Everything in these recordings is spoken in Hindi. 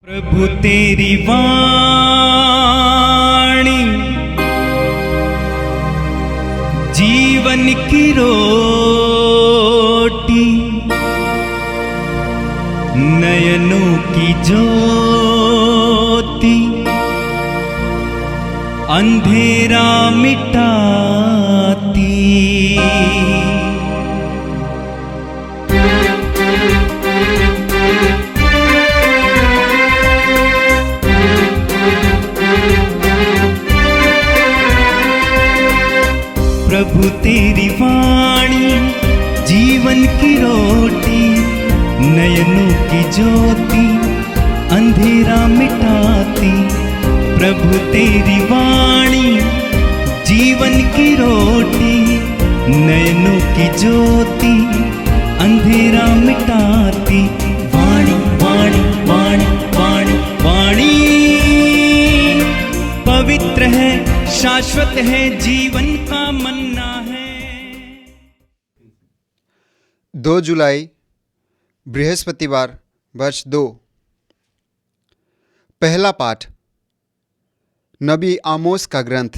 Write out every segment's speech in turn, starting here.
प्रभु तेरी वाणी जीवन की रोटी, नयनों की ज्योति, अंधेरा मिटाती। प्रभु तेरी वाणी जीवन की रोटी, नयनों की ज्योति, अंधेरा मिटाती। प्रभु तेरी वाणी जीवन की रोटी, नयनों की ज्योति, अंधेरा मिटाती। वाणी वाणी वाणी वाणी वाणी पवित्र है, शाश्वत है, जीवन का मन्ना है। 2 जुलाई बृहस्पतिवार वर्ष 2। पहला पाठ नबी आमोस का ग्रंथ,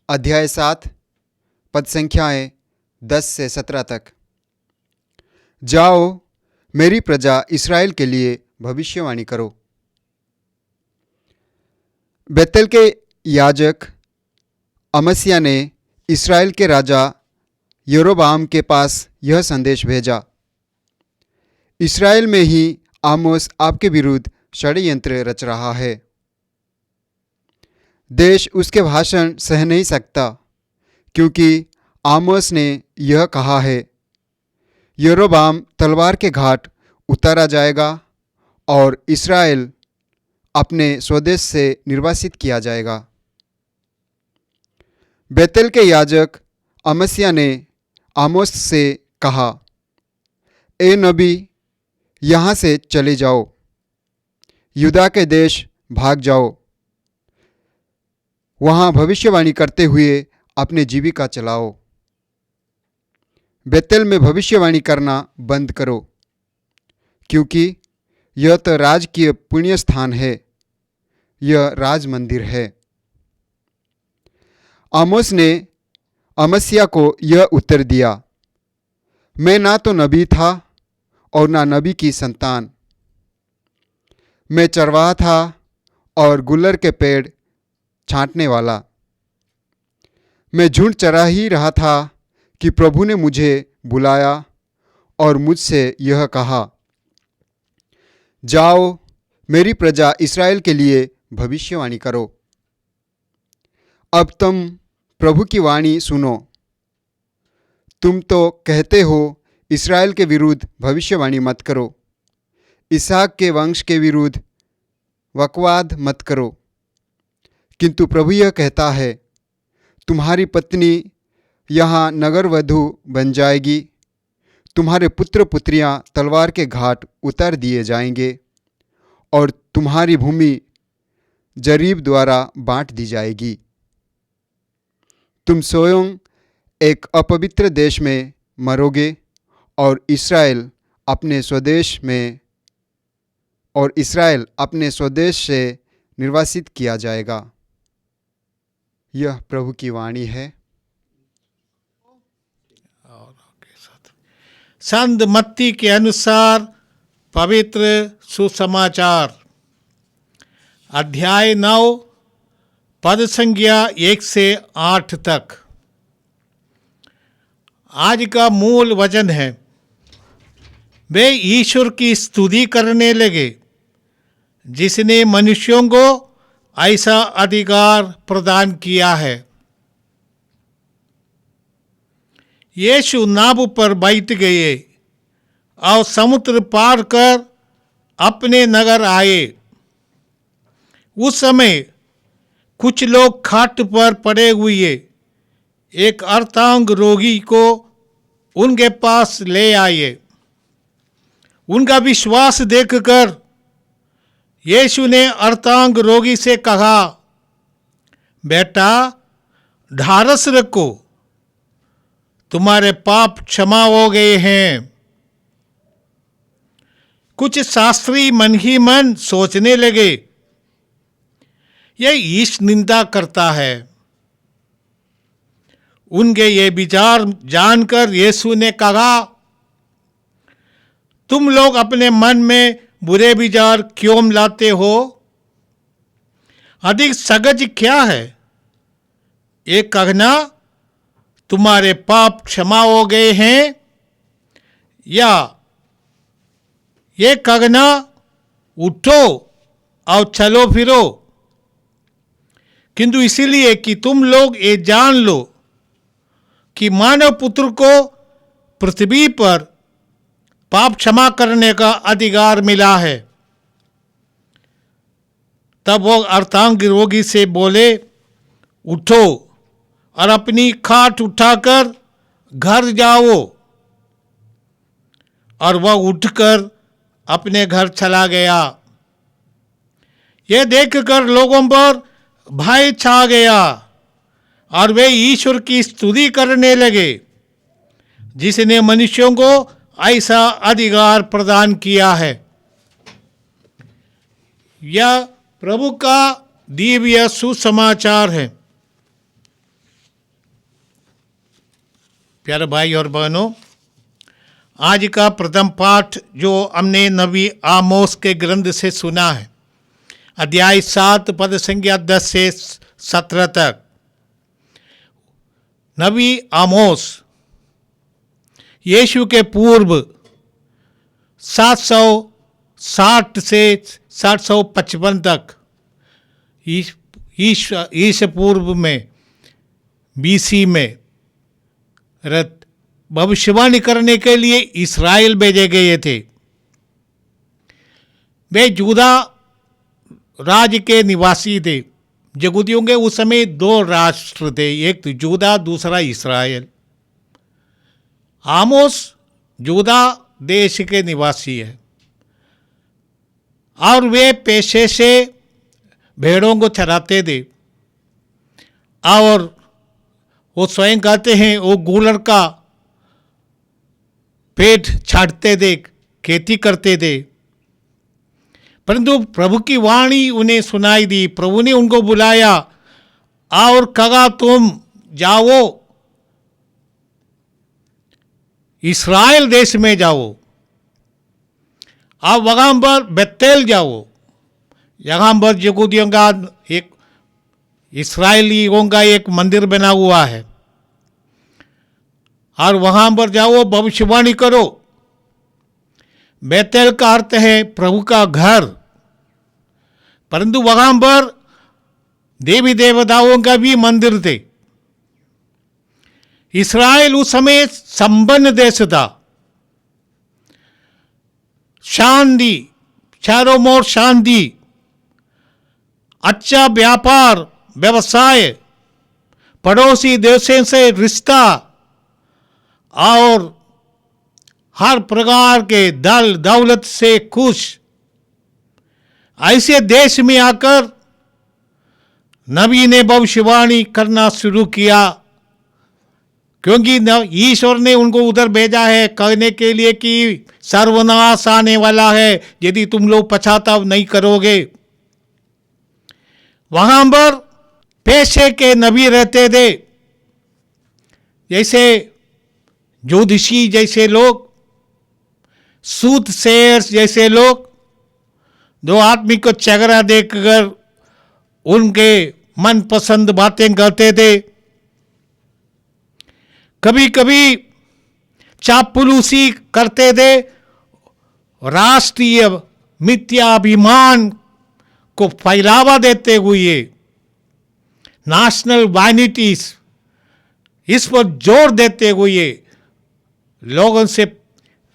अध्याय 7, पद संख्याएं 10 से 17 तक। जाओ, मेरी प्रजा इस्राएल के लिए भविष्यवाणी करो। बेतेल के याजक अमस्याह ने इस्राएल के राजा यरोबाम के पास यह संदेश भेजा, इस्राएल में ही आमोस आपके विरुद्ध षड्यंत्र रच रहा है। देश उसके भाषण सह नहीं सकता, क्योंकि आमोस ने यह कहा है, यरोबाम तलवार के घाट उतारा जाएगा और इस्राएल अपने स्वदेश से निर्वासित किया जाएगा। बेतेल के याजक अमस्याह ने आमोस से कहा, ए नबी, यहाँ से चले जाओ, यूदा के देश भाग जाओ, वहाँ भविष्यवाणी करते हुए अपने जीविका चलाओ। बेतेल में भविष्यवाणी करना बंद करो, क्योंकि यह तो राजकीय पुण्य स्थान है, यह राज मंदिर है। आमोस ने अमस्याह को यह उत्तर दिया, मैं ना तो नबी था और ना नबी की संतान। मैं चरवाहा था और गुलर के पेड़ छांटने वाला। मैं झुंड चरा ही रहा था कि प्रभु ने मुझे बुलाया और मुझसे यह कहा, जाओ, मेरी प्रजा इस्राएल के लिए भविष्यवाणी करो। अब तुम प्रभु की वाणी सुनो। तुम तो कहते हो, इस्राएल के विरुद्ध भविष्यवाणी मत करो, इसहाक के वंश के विरुद्ध वकवाद मत करो। किंतु प्रभु यह कहता है, तुम्हारी पत्नी यहाँ नगरवधु बन जाएगी, तुम्हारे पुत्र पुत्रियाँ तलवार के घाट उतार दिए जाएंगे और तुम्हारी भूमि जरीब द्वारा बांट दी जाएगी। तुम स्वयं एक अपवित्र देश में मरोगे और इस्राएल अपने स्वदेश से निर्वासित किया जाएगा। यह प्रभु की वाणी है। संत मत्ती के अनुसार पवित्र सुसमाचार, अध्याय 9, पद संख्या 1 से 8 तक। आज का मूल वचन है, वे ईश्वर की स्तुति करने लगे जिसने मनुष्यों को ऐसा अधिकार प्रदान किया है। यीशु नाव पर बैठ गए और समुद्र पार कर अपने नगर आए। उस समय कुछ लोग खाट पर पड़े हुए एक अर्धांग रोगी को उनके पास ले आए। उनका विश्वास देखकर यीशु ने अर्धांग रोगी से कहा, बेटा, ढारस रखो, तुम्हारे पाप क्षमा हो गए हैं। कुछ शास्त्री मन ही मन सोचने लगे, यह ईश निंदा करता है। उनके ये विचार जानकर यीशु ने कहा, तुम लोग अपने मन में बुरे विचार क्यों लाते हो? अधिक सहज क्या है, एक कहना तुम्हारे पाप क्षमा हो गए हैं, या ये कहना उठो और चलो फिरो? किंतु इसीलिए कि तुम लोग ये जान लो कि मानव पुत्र को पृथ्वी पर पाप क्षमा करने का अधिकार मिला है। तब वो अर्धांग रोगी से बोले, उठो और अपनी खाट उठाकर घर जाओ। और वह उठकर अपने घर चला गया। यह देखकर लोगों पर भय छा गया और वे ईश्वर की स्तुति करने लगे, जिसने मनुष्यों को ऐसा अधिकार प्रदान किया है। यह प्रभु का दिव्य सुसमाचार है। प्यारे भाई और बहनों, आज का प्रथम पाठ जो हमने नबी आमोस के ग्रंथ से सुना है, अध्याय 7 पद संख्या 10 से 17 तक। नबी आमोस यीशु के पूर्व 760 से 755 तक ईश पूर्व में BC में भविष्यवाणी करने के लिए इस्राएल भेजे गए थे। वे यहूदा राज्य के निवासी थे। यहूदियों के उस समय 2 राष्ट्र थे, एक यहूदा, दूसरा इस्राएल। आमोस यहूदा देश के निवासी है और वे पेशे से भेड़ों को चराते थे और वो स्वयं कहते हैं वो गूलर का पेट छाटते थे, खेती करते थे। परंतु प्रभु की वाणी उन्हें सुनाई दी। प्रभु ने उनको बुलाया और कहा, तुम जाओ इस्राएल देश में जाओ, आप वहां पर बेतेल जाओ। यहाँ पर यहूदियों का एक इस्राएलियों का एक मंदिर बना हुआ है और वहां पर जाओ, भविष्यवाणी करो। बेतेल का अर्थ है प्रभु का घर, परंतु वहां पर देवी देवताओं का भी मंदिर थे। इस्राएल उस समय संपन्न देश था, शांति, चारों ओर शांति, अच्छा व्यापार व्यवसाय, पड़ोसी देशों से रिश्ता और हर प्रकार के दल दौलत से खुश। ऐसे देश में आकर नबी ने भविष्यवाणी करना शुरू किया, क्योंकि ईश्वर ने उनको उधर भेजा है कहने के लिए कि सर्वनाश आने वाला है यदि तुम लोग पश्चाताप नहीं करोगे। वहां पर पेशे के नबी रहते थे, जैसे ज्योतिषी जैसे लोग, सूदसेयर्स जैसे लोग, दो आदमी को चेहरा देखकर उनके मनपसंद बातें करते थे। कभी कभी चापलूसी करते थे, राष्ट्रीय मिथ्याभिमान को फैलावा देते हुए, नेशनल वाइनिटीज इस पर जोर देते हुए लोगों से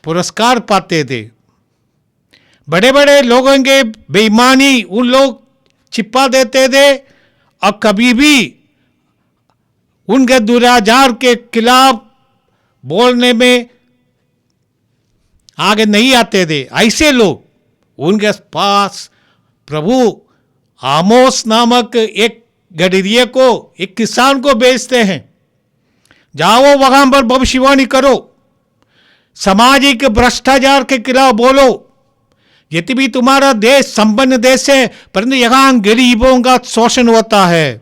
पुरस्कार पाते थे। बड़े बड़े लोगों के बेईमानी उन लोग छिपा देते थे और कभी भी उनके दुराचार के खिलाफ बोलने में आगे नहीं आते थे। ऐसे लोग उनके पास प्रभु आमोस नामक एक गडरिये को, एक किसान को भेजते हैं, जाओ वहां पर भविष्यवाणी करो, सामाजिक भ्रष्टाचार के खिलाफ बोलो, यद्यपि तुम्हारा देश संपन्न देश है, परंतु यहाँ गरीबों का शोषण होता है।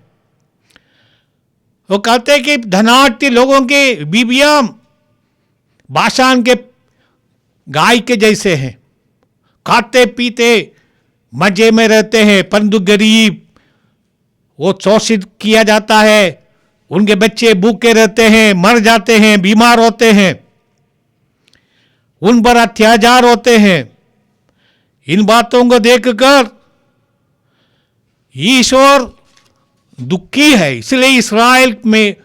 वो कहते हैं कि धनाढ्य लोगों के बीबियां बाशान के गाय के जैसे हैं, खाते पीते मजे में रहते हैं, परंतु गरीब वो शोषित किया जाता है, उनके बच्चे भूखे रहते हैं, मर जाते हैं, बीमार होते हैं, उन पर अत्याचार होते हैं। इन बातों को देखकर ईश्वर दुखी है, इसलिए इस्राएल में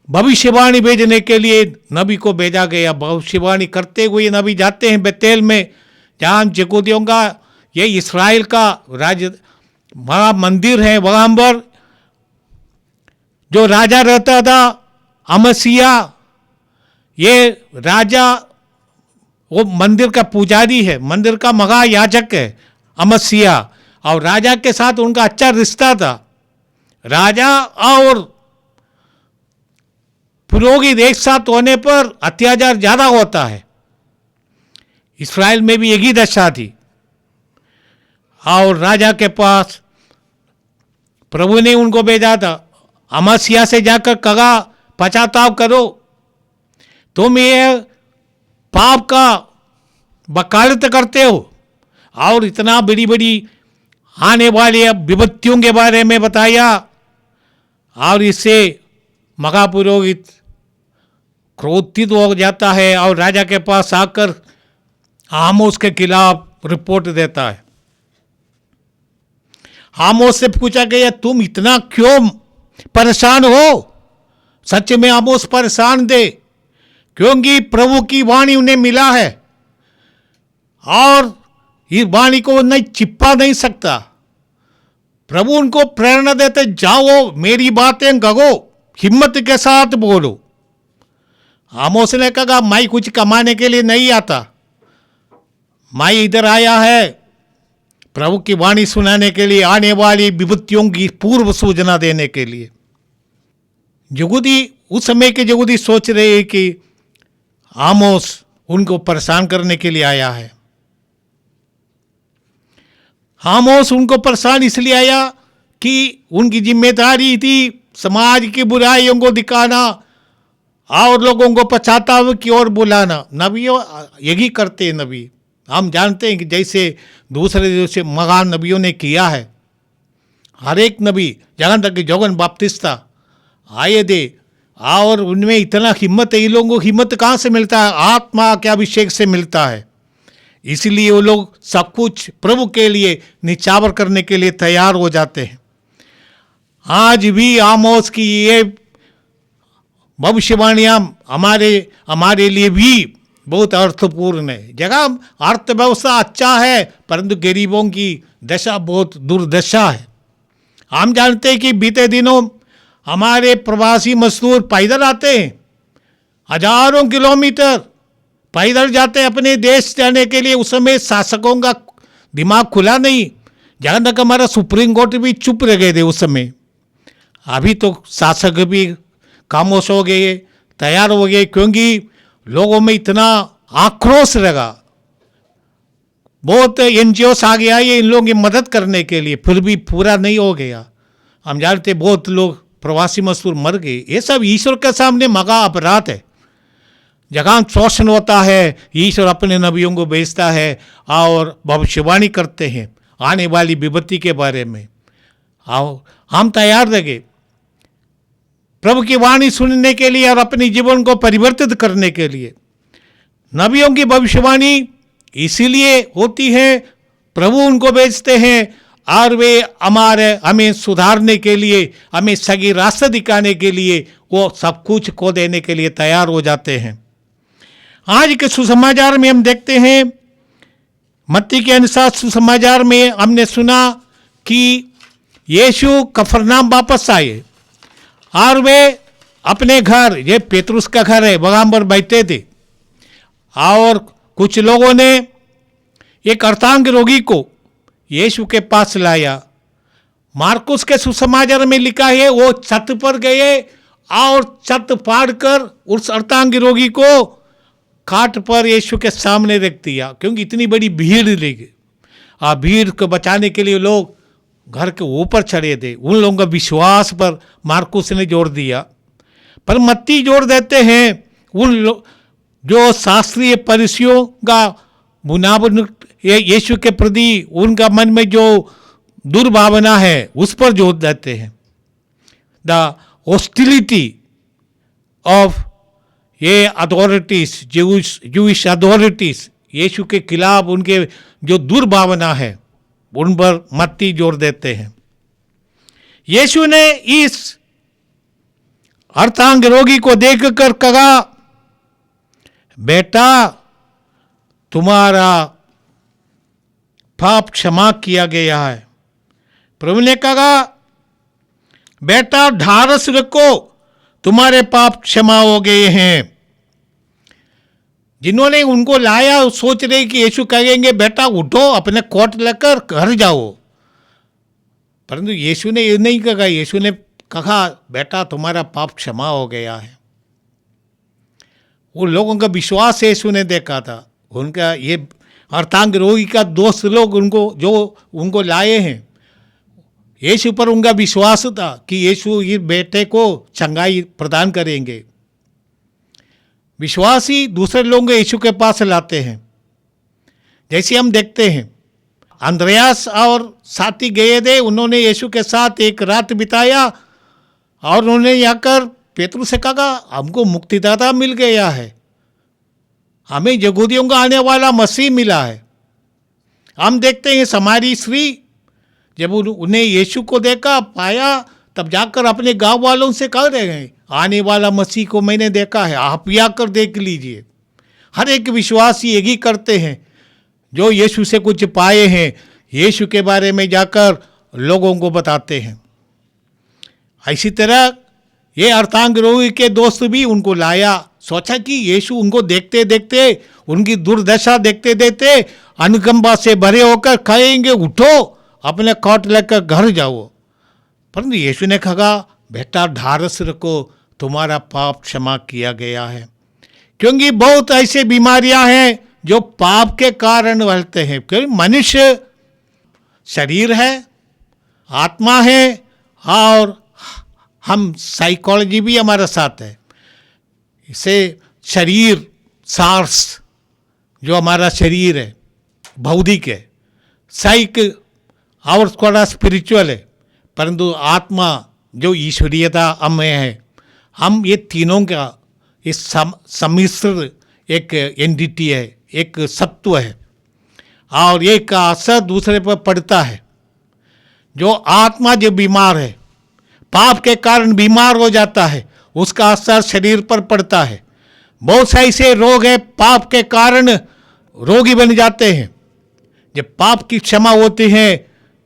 भविष्यवाणी भेजने के लिए नबी को भेजा गया। भविष्यवाणी करते हुए नबी जाते हैं बेतेल में, जहाँ यहूदियों का ये इस्राएल का राज्य बड़ा मंदिर है, वहाँ पर जो राजा रहता था अमसिया, ये राजा वो मंदिर का पुजारी है, मंदिर का महायाजक है अमसिया, और राजा के साथ उनका अच्छा रिश्ता था। राजा और पुरोहित एक साथ होने पर अत्याचार ज्यादा होता है। इस्राएल में भी यही दशा थी, और राजा के पास प्रभु ने उनको भेजा था, अमसिया से जाकर कहा पश्चाताप करो, तुम ये पाप का वकालत करते हो, और इतना बड़ी बड़ी आने वाली विपत्तियों के बारे में बताया। और इससे महापुरोहित क्रोधित हो जाता है और राजा के पास आकर आमोस के खिलाफ रिपोर्ट देता है। आमोस से पूछा गया तुम इतना क्यों परेशान हो? सच में आमोस परेशान थे, क्योंकि प्रभु की वाणी उन्हें मिला है और इस वाणी को नहीं छिपा नहीं सकता। प्रभु उनको प्रेरणा देते, जाओ मेरी बातें कहो, हिम्मत के साथ बोलो। आमोस ने कहा मैं कुछ कमाने के लिए नहीं आता, मैं इधर आया है प्रभु की वाणी सुनाने के लिए, आने वाली विपत्तियों की पूर्व सूचना देने के लिए। यहूदी उस समय के यहूदी सोच रहे हैं कि आमोस उनको परेशान करने के लिए आया है। आमोस उनको परेशान इसलिए आया कि उनकी जिम्मेदारी थी समाज की बुराइयों को दिखाना और लोगों को पश्चाताप की ओर बुलाना। नबियों यही करते हैं नबी, हम जानते हैं कि जैसे दूसरे जैसे महान नबियों ने किया है। हर एक नबी, जहाँ तक कि यूहन्ना बपतिस्मा आए थे, और उनमें इतना हिम्मत है। इन लोगों को हिम्मत कहाँ से मिलता है? आत्मा के अभिषेक से मिलता है। इसलिए वो लोग सब कुछ प्रभु के लिए निछावर करने के लिए तैयार हो जाते हैं। आज भी आमोस की ये भविष्यवाणियाँ हमारे लिए भी बहुत अर्थपूर्ण है। जगह अर्थव्यवस्था अच्छा है, परंतु गरीबों की दशा बहुत दुर्दशा है। हम जानते हैं कि बीते दिनों हमारे प्रवासी मजदूर पैदल आते हैं, हजारों किलोमीटर पैदल जाते हैं अपने देश जाने के लिए। उस समय शासकों का दिमाग खुला नहीं, जहाँ तक हमारा सुप्रीम कोर्ट भी चुप रह गए थे उस समय। अभी तो शासक भी खामोश हो गए, तैयार हो गए, क्योंकि लोगों में इतना आक्रोश लगा। बहुत एनजीओस आ गया ये इन लोगों की मदद करने के लिए, फिर भी पूरा नहीं हो गया। हम जानते बहुत लोग प्रवासी मजदूर मर गए। ये सब ईश्वर के सामने मगा अपराध है। जहाँ शोषण होता है, ईश्वर अपने नबियों को भेजता है और भविष्यवाणी करते हैं आने वाली विपत्ति के बारे में। आओ हम तैयार रहे प्रभु की वाणी सुनने के लिए और अपने जीवन को परिवर्तित करने के लिए। नबियों की भविष्यवाणी इसीलिए होती है, प्रभु उनको भेजते हैं और वे हमें सुधारने के लिए, हमें सही रास्ता दिखाने के लिए वो सब कुछ को देने के लिए तैयार हो जाते हैं। आज के सुसमाचार में हम देखते हैं, मत्ती के अनुसार सुसमाचार में हमने सुना कि यीशु कफरनाम वापस आए और वे अपने घर, ये पेतरुस का घर है, वहाँ पर बैठे थे। और कुछ लोगों ने एक अर्धांग रोगी को यीशु के पास लाया। मार्कुस के सुसमाचार में लिखा है वो छत पर गए और छत फाड़कर उस अर्धांग रोगी को खाट पर यीशु के सामने रख दिया, क्योंकि इतनी बड़ी भीड़ लगी। भीड़ को बचाने के लिए लोग घर के ऊपर चढ़े थे। उन लोगों का विश्वास पर मार्कुस ने जोर दिया, पर मत्ती जोर देते हैं जो शास्त्रीय फरीसियों का मुनाफिक यीशु के प्रति उनका मन में जो दुर्भावना है उस पर जोर देते हैं। द हॉस्टिलिटी ऑफ ये अथॉरिटीज, जूइश अथॉरिटीज, यीशु के खिलाफ उनके जो दुर्भावना है उन पर मत्ती जोर देते हैं। यीशु ने इस अर्धांग रोगी को देखकर कहा, बेटा तुम्हारा पाप क्षमा किया गया है। प्रभु ने कहा, बेटा ढारस रखो, तुम्हारे पाप क्षमा हो गए हैं। जिन्होंने उनको लाया सोच रहे कि यीशु कहेंगे बेटा उठो, अपने कोट लेकर घर जाओ, परंतु यीशु ने ये नहीं कहा। यीशु ने कहा, बेटा तुम्हारा पाप क्षमा हो गया है। वो लोगों का विश्वास यीशु ने देखा था। उनका ये अर्धांग रोगी का दोस्त लोग उनको लाए हैं, यीशु पर उनका विश्वास था कि यीशु इस बेटे को चंगाई प्रदान करेंगे। विश्वासी दूसरे लोगों को यीशु के पास लाते हैं। जैसे हम देखते हैं अंद्रयास और साथी गए थे, उन्होंने यीशु के साथ एक रात बिताया और उन्होंने जाकर पेतरुस से कहा, हमको मुक्तिदाता मिल गया है, हमें यहूदियों का आने वाला मसीह मिला है। हम देखते हैं समारी स्त्री जब उन्हें यीशु को देखा पाया, तब जाकर अपने गांव वालों से कह रहे हैं, आने वाला मसीह को मैंने देखा है, आप भी आकर देख लीजिए। हर एक विश्वासी यही करते हैं, जो यीशु से कुछ पाए हैं यीशु के बारे में जाकर लोगों को बताते हैं। इसी तरह ये अर्धांग रोगी के दोस्त भी उनको लाया, सोचा कि यीशु उनको देखते देखते, उनकी दुर्दशा देखते देखते अनुकंपा से भरे होकर कहेंगे, उठो अपने कोट लेकर घर जाओ। परंतु यीशु ने कहा, बेटा ढारस रखो, तुम्हारा पाप क्षमा किया गया है। क्योंकि बहुत ऐसे बीमारियां हैं जो पाप के कारण बढ़ते हैं। क्योंकि मनुष्य शरीर है, आत्मा है, और हम साइकोलॉजी भी हमारे साथ है। इसे शरीर सार्स जो हमारा शरीर है भौतिक है, साइक और थोड़ा स्पिरिचुअल है, परंतु आत्मा जो ईश्वरीयता हमें है, हम ये तीनों का इस सम्मिश्र एक एंटिटी है, एक सत्व है, और एक का असर दूसरे पर पड़ता है। जो आत्मा जो बीमार है, पाप के कारण बीमार हो जाता है, उसका असर शरीर पर पड़ता है। बहुत से ऐसे रोग है पाप के कारण रोगी बन जाते हैं। जब पाप की क्षमा होती है,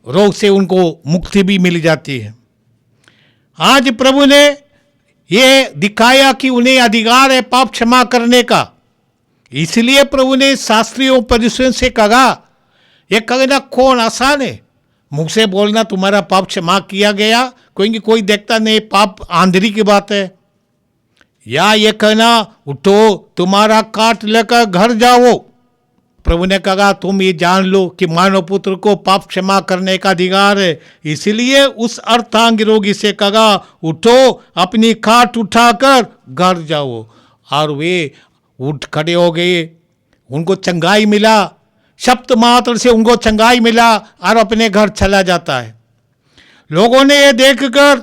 रोग से उनको मुक्ति भी मिल जाती है। आज प्रभु ने ये दिखाया कि उन्हें अधिकार है पाप क्षमा करने का। इसलिए प्रभु ने शास्त्रियों फरीसियों से कहा, ये कहना कौन आसान है, मुख से बोलना तुम्हारा पाप क्षमा किया गया, कोई देखता नहीं, पाप आंधरी की बात है, या ये कहना उठो तुम्हारा काट लेकर घर जाओ। प्रभु ने कहा, तुम ये जान लो कि मानव पुत्र को पाप क्षमा करने का अधिकार है। इसलिए उस अर्धांग रोगी से कहा, उठो अपनी खाट उठाकर घर जाओ। और वे उठ खड़े हो गए, उनको चंगाई मिला, शब्द मात्र से उनको चंगाई मिला और अपने घर चला जाता है। लोगों ने ये देखकर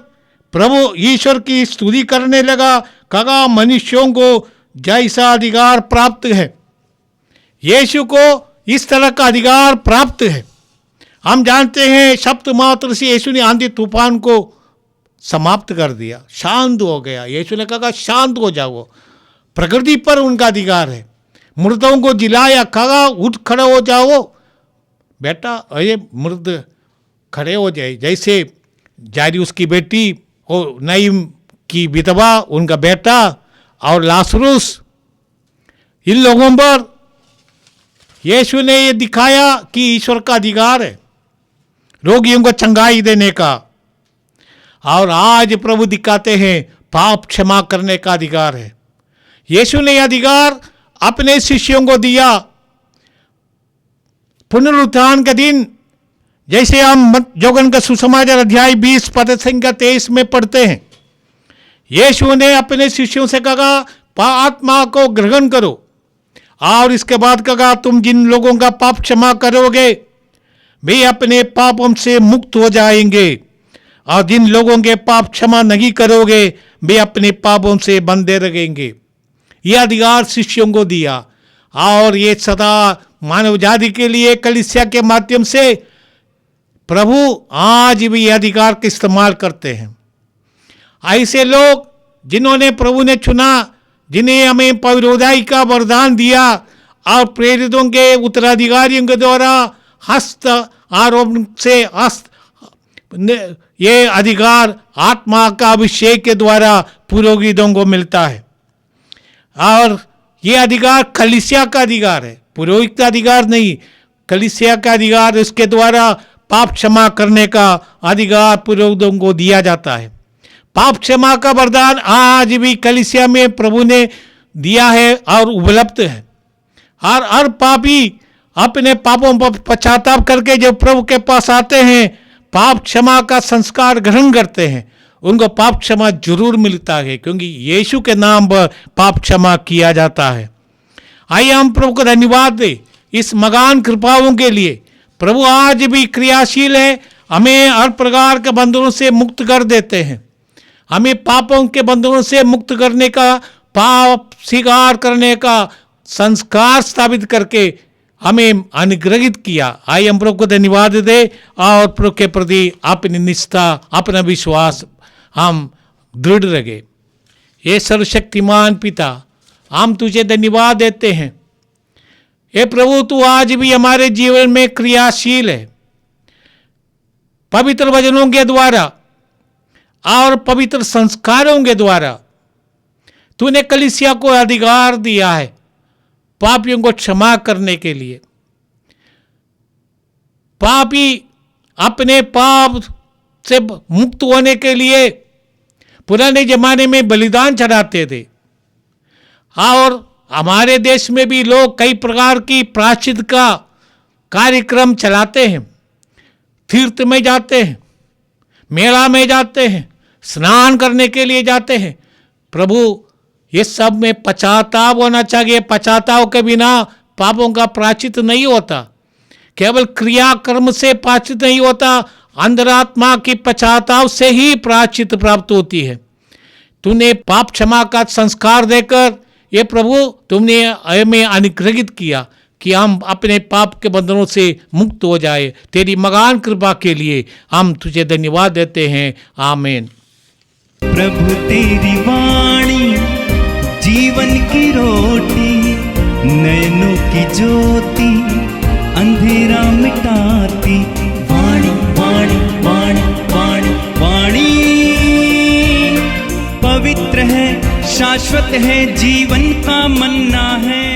प्रभु ईश्वर की स्तुति करने लगा, कहा मनुष्यों को जैसा अधिकार प्राप्त है, यीशु को इस तरह का अधिकार प्राप्त है। हम जानते हैं शब्द मात्र से यीशु ने आंधी तूफान को समाप्त कर दिया, शांत हो गया। यीशु ने कहा शांत हो जाओ, प्रकृति पर उनका अधिकार है। मृतों को जिलाया, कहा उठ खड़े हो जाओ बेटा, अरे मृत खड़े हो जाए। जैसे जायरूस की बेटी और नईम की विधवा, उनका बेटा और लासरूस, इन लोगों पर यीशु ने ये दिखाया कि ईश्वर का अधिकार है रोगियों को चंगाई देने का। और आज प्रभु दिखाते हैं पाप क्षमा करने का अधिकार है। यीशु ने यह अधिकार अपने शिष्यों को दिया। पुनरुत्थान के दिन जैसे हम योगन का सुसमाचार अध्याय 20 पद संख्या 23 में पढ़ते हैं, यीशु ने अपने शिष्यों से कहा आत्मा को ग्रहण करो, और इसके बाद कहा तुम जिन लोगों का पाप क्षमा करोगे वे अपने पापों से मुक्त हो जाएंगे, और जिन लोगों के पाप क्षमा नहीं करोगे वे अपने पापों से बंधे रहेंगे। यह अधिकार शिष्यों को दिया, और ये सदा मानव जाति के लिए कलीसिया के माध्यम से प्रभु आज भी यह अधिकार का इस्तेमाल करते हैं। ऐसे लोग जिन्होंने प्रभु ने चुना, जिन्हें हमें पवित्रोदाई का वरदान दिया और प्रेरितों के उत्तराधिकारियों के द्वारा हस्त आरोप से हस्त ये अधिकार आत्मा का अभिषेक के द्वारा पुरोहितों को मिलता है। और ये अधिकार कलीसिया का अधिकार है, पुरोहित का अधिकार नहीं, कलीसिया का अधिकार। इसके द्वारा पाप क्षमा करने का अधिकार पुरोहितों को दिया जाता है। पाप क्षमा का वरदान आज भी कलीसिया में प्रभु ने दिया है और उपलब्ध है। और हर पापी अपने पापों पर पश्चाताप करके जब प्रभु के पास आते हैं, पाप क्षमा का संस्कार ग्रहण करते हैं, उनको पाप क्षमा जरूर मिलता है, क्योंकि यीशु के नाम पर पाप क्षमा किया जाता है। आइए हम प्रभु को धन्यवाद दें इस महान कृपाओं के लिए। प्रभु आज भी क्रियाशील है, हमें हर प्रकार के बंधनों से मुक्त कर देते हैं। हमें पापों के बंधनों से मुक्त करने का, पाप स्वीकार करने का संस्कार स्थापित करके हमें अनुग्रहित किया। आइए हम प्रभु को धन्यवाद दे और प्रभु के प्रति अपनी निष्ठा, अपना विश्वास हम दृढ़ रहे। ये सर्वशक्तिमान पिता, हम तुझे धन्यवाद देते हैं। हे प्रभु, तू आज भी हमारे जीवन में क्रियाशील है। पवित्र वचनों के द्वारा और पवित्र संस्कारों के द्वारा तूने कलीसिया को अधिकार दिया है पापियों को क्षमा करने के लिए। पापी अपने पाप से मुक्त होने के लिए पुराने जमाने में बलिदान चढ़ाते थे, और हमारे देश में भी लोग कई प्रकार की प्रायश्चित का कार्यक्रम चलाते हैं। तीर्थ में जाते हैं, मेला में जाते हैं, स्नान करने के लिए जाते हैं। प्रभु, ये सब में पश्चाताप होना चाहिए। पश्चाताप के बिना पापों का प्रायश्चित नहीं होता। केवल क्रिया कर्म से प्रायश्चित नहीं होता, अंतरात्मा की पश्चाताप से ही प्रायश्चित प्राप्त होती है। तूने पाप क्षमा का संस्कार देकर ये प्रभु तुमने हमें अनुग्रहित किया कि हम अपने पाप के बंधनों से मुक्त हो जाए। तेरी महान कृपा के लिए हम तुझे धन्यवाद देते हैं। आमीन। प्रभु तेरी वाणी जीवन की रोटी, नयनों की ज्योति अंधेरा मिटाती। वाणी वाणी वाणी वाणी वाणी पवित्र है, शाश्वत है, जीवन का मन्ना है।